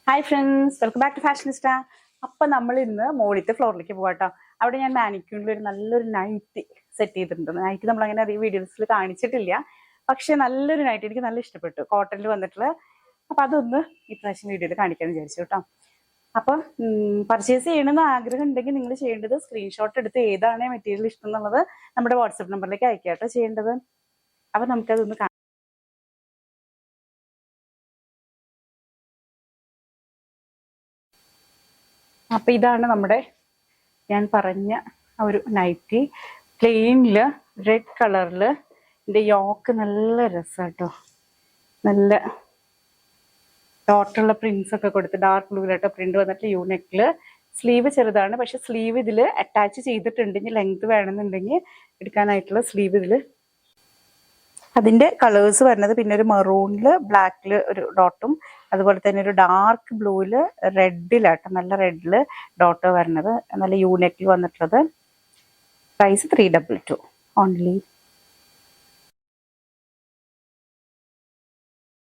Hi friends, welcome back to Fashionista. അപ്പം നമ്മൾ ഇന്ന് മോളിത്തെ ഫ്ലോറിലേക്ക് പോകാട്ടോ. അവിടെ ഞാൻ മാനിക്യൂണിൽ ഒരു നല്ലൊരു നൈറ്റി സെറ്റ് ചെയ്തിട്ടുണ്ട്. നൈറ്റി നമ്മളങ്ങനെ അധികം വീഡിയോസിൽ കാണിച്ചിട്ടില്ല, പക്ഷെ നല്ലൊരു നൈറ്റി എനിക്ക് നല്ല ഇഷ്ടപ്പെട്ടു, കോട്ടണിൽ വന്നിട്ടുള്ള. അപ്പം അതൊന്ന് ഇപ്രാവശ്യം വീഡിയോയിൽ കാണിക്കാമെന്ന് വിചാരിച്ചു കേട്ടോ. അപ്പം പർച്ചേസ് ചെയ്യണമെന്ന് ആഗ്രഹം ഉണ്ടെങ്കിൽ നിങ്ങൾ ചെയ്യേണ്ടത് സ്ക്രീൻഷോട്ട് എടുത്ത് ഏതാണ് മെറ്റീരിയൽ ഇഷ്ടം എന്നുള്ളത് നമ്മുടെ വാട്സപ്പ് നമ്പറിലേക്ക് അയക്കാം കേട്ടോ ചെയ്യേണ്ടത്. അപ്പം നമുക്കതൊന്ന് കാണാം. അപ്പം ഇതാണ് നമ്മുടെ ഞാൻ പറഞ്ഞ ഒരു നൈറ്റി, പ്ലെയിനിൽ റെഡ് കളറിൽ. ഇതിൻ്റെ യോക്ക് നല്ല രസം കേട്ടോ, നല്ല ഡോട്ടുള്ള പ്രിന്റ്സ് ഒക്കെ കൊടുത്ത് ഡാർക്ക് ബ്ലൂവിലാട്ടോ പ്രിന്റ് വന്നിട്ട്. യൂനെക്കിൽ സ്ലീവ് ചെറുതാണ്, പക്ഷെ സ്ലീവ് ഇതിൽ അറ്റാച്ച് ചെയ്തിട്ടുണ്ട്. ഇനി ലെങ്ത് വേണമെന്നുണ്ടെങ്കിൽ എടുക്കാനായിട്ടുള്ള സ്ലീവ് ഇതിൽ. അതിൻ്റെ കളേഴ്സ് വരുന്നത് പിന്നെ ഒരു മെറൂണിൽ ബ്ലാക്കിൽ ഒരു ഡോട്ടും, അതുപോലെ തന്നെ ഒരു ഡാർക്ക് ബ്ലൂവിൽ റെഡിലാട്ടോ, നല്ല റെഡിൽ ഡോട്ട് വരുന്നത്. നല്ല യൂനെക്കിൽ വന്നിട്ടുള്ളത്. Price 322 only.